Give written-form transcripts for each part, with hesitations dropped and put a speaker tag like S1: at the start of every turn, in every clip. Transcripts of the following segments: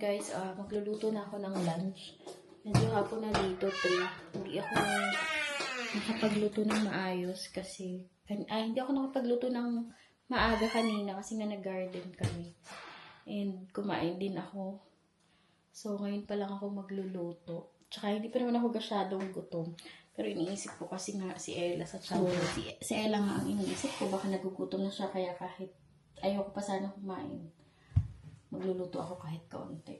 S1: guys, magluluto na ako ng lunch. Medyo hapon na dito, 3. Hindi ako nakapagluto ng maayos kasi, hindi ako nakapagluto ng maaga kanina kasi nga nag-garden kami. And kumain din ako. So, ngayon pa lang ako magluluto. Tsaka hindi pa naman ako gasyadong gutom. Pero iniisip ko kasi nga si Ella sa channel. Si Ella nga ang iniisip ko. Baka nagugutom na siya kaya kahit ayoko pa sana kumain. Magluluto ako kahit kaunti.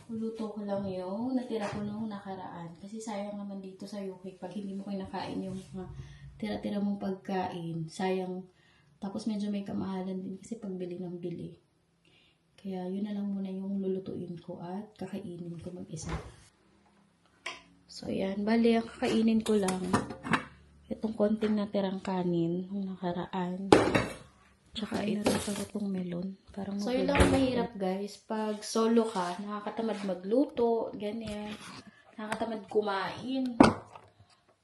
S1: Luluto ko lang yung natira ko nung nakaraan. Kasi sayang naman dito sa UK. Pag hindi mo kinakain yung mga tira-tira mong pagkain, sayang. Tapos medyo may kamahalan din kasi pagbili ng bili. Kaya yun na lang muna yung lulutuin ko at kakainin ko mag-isa. So ayan, bali ang kakainin ko lang itong konting natirang kanin nung nakaraan. Tsaka ito itong melon. So yun lang mahirap guys. Pag solo ka, nakakatamad magluto, ganyan. Nakakatamad kumain.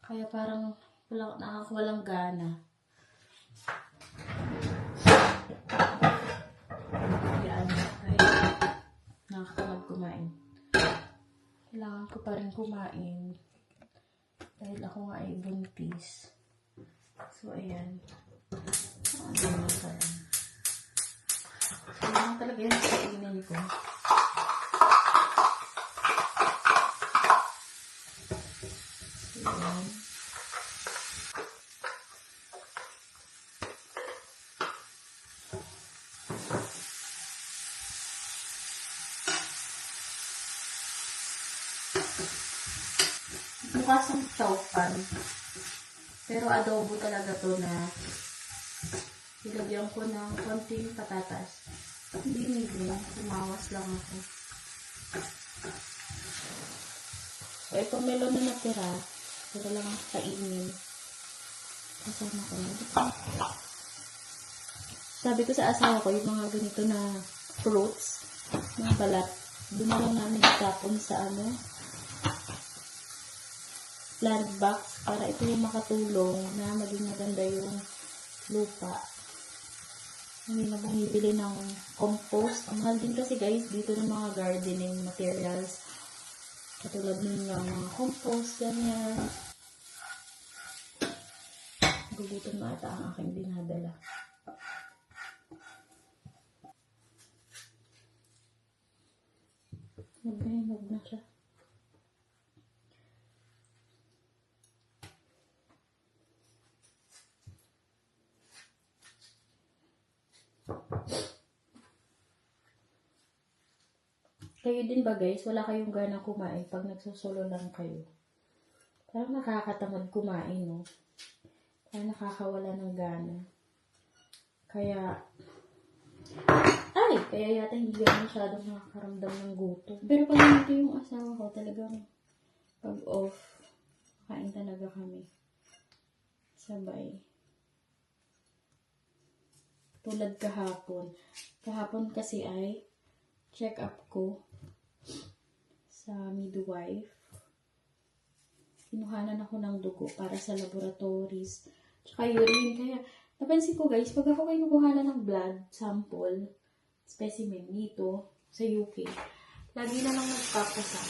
S1: Kaya parang walang gana. Yan. Nakakatamad kumain. Kailangan ko pa rin kumain. Dahil ako nga ay buntis. So ayan. So lang talaga yan sa kainin ko. So ayan. Mukha sang chowpan. Pero adobo talaga to na ilagyan ko ng konting patatas. Hindi nila. Tumawas lang ako. So, ito melon na natira. Pero lang ang kainin. Kasama ko na. Sabi ko sa asawa ko, yung mga ganito na fruits, mga balat, doon na lang namin itapon sa plant box para ito yung makatulong na maging maganda yung lupa. Hindi na bumibili ng compost. Ang mahal din kasi guys dito ng mga gardening materials. Katulad ng mga compost, ganyan. Gugutom na ata ang aking dinadala. Maghinog na siya. Kayo din ba guys, wala kayong gana kumain pag nagsusolo lang kayo? Parang nakakatamad kumain, no? Parang nakakawala ng gana. Kaya yata hindi gano'n masyadong nakakaramdam ng gutom. Pero pag nandito yung asawa ko, talagang pag off, kain talaga kami. Sabay. Tulad kahapon. Kahapon kasi ay check up ko sa midwife. Kinuhanan ako ng dugo para sa laboratories. Tsaka urine. Kaya, napansin ko guys, pag ako kinukuhanan ng blood sample, specimen dito sa UK, lagi na lang nagpapasa.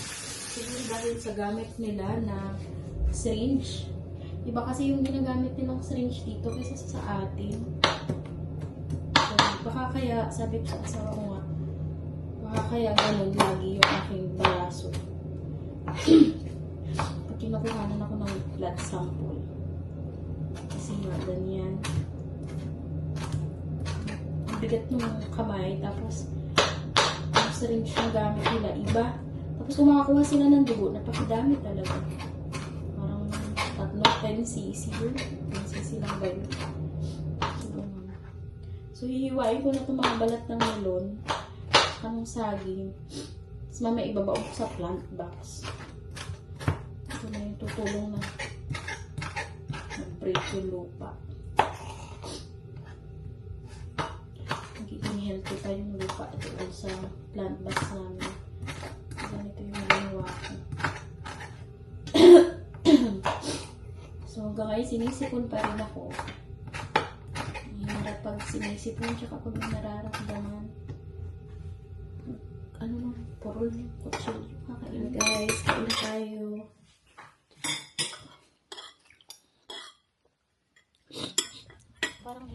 S1: Siguro dahil sa gamit nila na syringe. Iba kasi yung ginagamit nilang syringe dito kaysa sa atin. So, baka kaya, sabi ko sa asawa ko nga, baka kaya ganun lagi yung aking balaso. Pag kinukuhanan ako ng blood sample. Kasi nga, ganyan. Ang bigat ng kamay, tapos yung syringe na gamit nila, iba. Tapos kung makakuha sila ng dugo, napakadami talaga. Parang 10 cc yun. 10 cc lang ba yun? So, hihiwain ko na itong mga balat ng melon. Anong saging. Tapos mamaya ibabao ko sa plant box. Ito na yung tutulong na mag-break yung lupa. Magiging healthy pa yung lupa doon sa plant box namin. Ganito yung ginawa ko. So hanggang ngayon sinisipon pa rin ako. Mahirap pag sinisipon tsaka pag nararamdaman. Ano Puro kutsilyo. Kakain guys. Kain tayo. Parang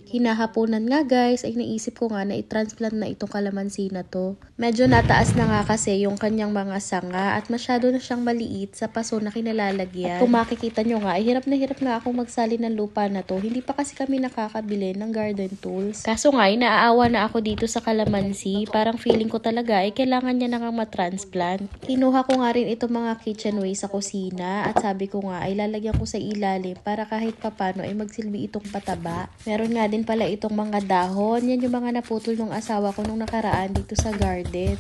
S1: hinahaponan nga guys, ay naisip ko nga na i-transplant na itong kalamansi na to. Medyo nataas na nga kasi yung kanyang mga sanga at masyado na siyang maliit sa paso na kinalalagyan. At kung makikita nyo nga, ay hirap na hirap nga akong magsali ng lupa na to. Hindi pa kasi kami nakakabili ng garden tools. Kaso nga, ay naaawa na ako dito sa kalamansi. Parang feeling ko talaga ay kailangan niya na nga matransplant. Kinuha ko nga rin itong mga kitchen waste sa kusina at sabi ko nga ay lalagyan ko sa ilalim para kahit papano ay magsilbi itong pataba. Meron nga din pala itong mga dahon. Yan yung mga naputol ng asawa ko nung nakaraan dito sa garden.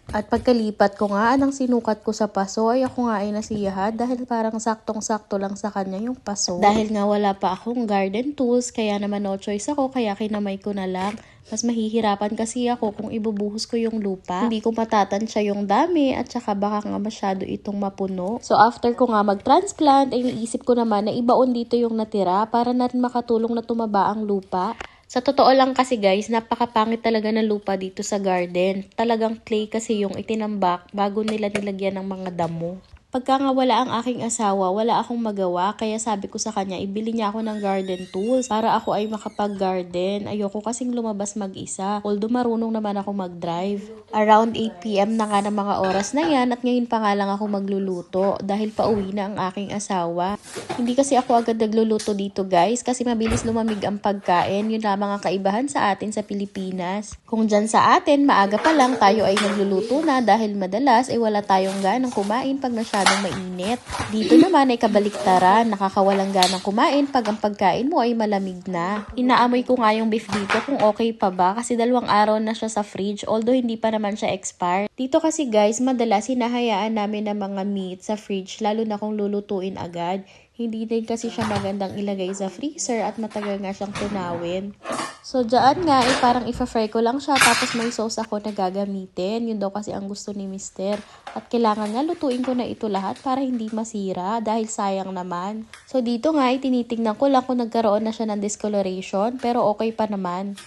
S1: At pagkalipat ko nga, anong sinukat ko sa paso, ay ako nga ay nasiyahan dahil parang saktong-sakto lang sa kanya yung paso. At dahil nga wala pa akong garden tools, kaya naman no choice ako, kaya kinamay ko na lang. Mas mahihirapan kasi ako kung ibubuhos ko yung lupa. Hindi ko matatansya yung dami at saka baka nga masyado itong mapuno. So after ko nga mag-transplant, ay naisip ko naman na ibaon dito yung natira para na rin makatulong na tumaba ang lupa. Sa totoo lang kasi guys, napakapangit talaga ng lupa dito sa garden. Talagang clay kasi yung itinambak bago nila nilagyan ng mga damo. Pagka nga wala ang aking asawa, wala akong magawa, kaya sabi ko sa kanya, ibili niya ako ng garden tools para ako ay makapag-garden. Ayoko kasing lumabas mag-isa, although marunong naman ako mag-drive. Around 8 PM na nga ng mga oras na yan at ngayon pa nga lang ako magluluto dahil pauwi na ang aking asawa. Hindi kasi ako agad nagluluto dito guys kasi mabilis lumamig ang pagkain. Yun lamang ang kaibahan sa atin sa Pilipinas. Kung dyan sa atin, maaga pa lang tayo ay nagluluto na dahil madalas ay wala tayong ganang kumain pag masyadong mainit. Dito naman ay kabaliktaran, nakakawalang ganang kumain pag ang pagkain mo ay malamig na. Inaamoy ko nga yung beef dito kung okay pa ba kasi 2 araw na siya sa fridge although hindi pa naman siya expired. Dito kasi guys, madalas hinahayaan namin ng mga meat sa fridge lalo na kung lulutuin agad. Hindi din kasi siya magandang ilagay sa freezer at matagal nga siyang tunawin. So, dyan nga, parang ifa-fry ko lang siya tapos may sauce ako na gagamitin. Yun daw kasi ang gusto ni Mister. At kailangan nga lutuin ko na ito lahat para hindi masira dahil sayang naman. So, dito nga, tinitignan ko lang kung nagkaroon na siya ng discoloration pero okay pa naman.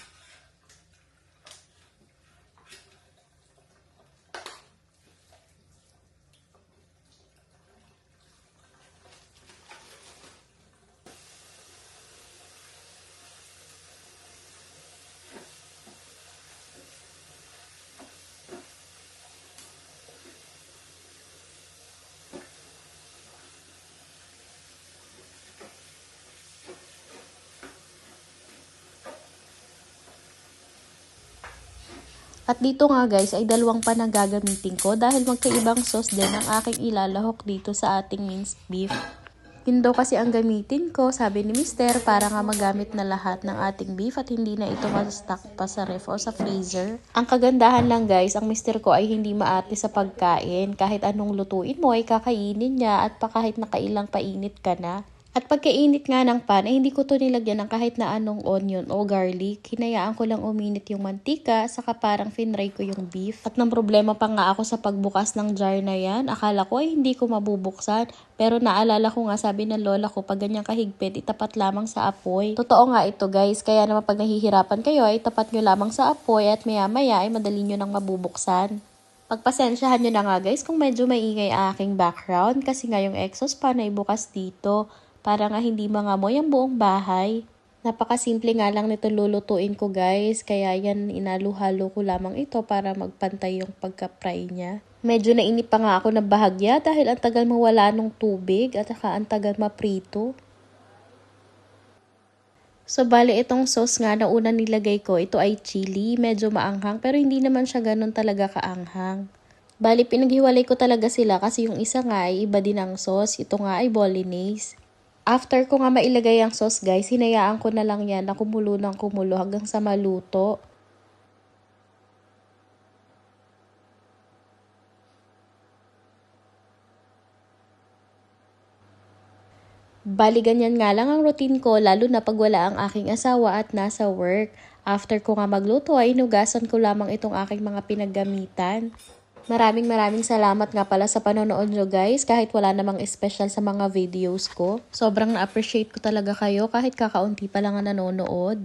S1: At dito nga guys ay 2 pa na gagamitin ko dahil magkaibang sauce din ang aking ilalahok dito sa ating minced beef. Yun daw kasi ang gamitin ko, sabi ni Mister, para nga magamit na lahat ng ating beef at hindi na ito ma-stock pa sa ref o sa freezer. Ang kagandahan lang guys, ang Mister ko ay hindi maarte sa pagkain. Kahit anong lutuin mo ay kakainin niya at kahit nakailang painit ka na. At pagkainit nga ng pan, ay hindi ko to nilagyan ng kahit na anong onion o garlic. Hinayaan ko lang uminit yung mantika, saka parang finray ko yung beef. At nang problema pa nga ako sa pagbukas ng jar na yan. Akala ko ay hindi ko mabubuksan. Pero naalala ko nga sabi ng lola ko, pag ganyan kahigpit, itapat lamang sa apoy. Totoo nga ito guys, kaya naman pag nahihirapan kayo, ay tapat nyo lamang sa apoy at maya-maya ay madali nyo nang mabubuksan. Pagpasensyahan nyo na nga guys kung medyo maingay aking background kasi nga yung exhaust fan ay bukas dito. Para nga hindi mangamoy ang buong bahay. Napakasimple nga lang nito lulutuin ko guys. Kaya yan inaluhalo ko lamang ito para magpantay yung pagka-fry niya. Medyo nainip pa nga ako ng bahagya dahil ang tagal mawala nung tubig at saka ang tagal maprito. So bale itong sauce nga na una nilagay ko, ito ay chili. Medyo maanghang pero hindi naman siya ganun talaga kaanghang. Bale pinaghiwalay ko talaga sila kasi yung isa nga ay iba din ang sauce. Ito nga ay bolognese. After ko nga mailagay ang sauce guys, hinayaan ko na lang yan na kumulo ng kumulo hanggang sa maluto. Bali ganyan nga lang ang routine ko lalo na pag wala ang aking asawa at nasa work. After ko nga magluto ay inugasan ko lamang itong aking mga pinaggamitan. Maraming salamat nga pala sa panonood nyo guys kahit wala namang special sa mga videos ko. Sobrang na-appreciate ko talaga kayo kahit kakaunti pa lang ang nanonood.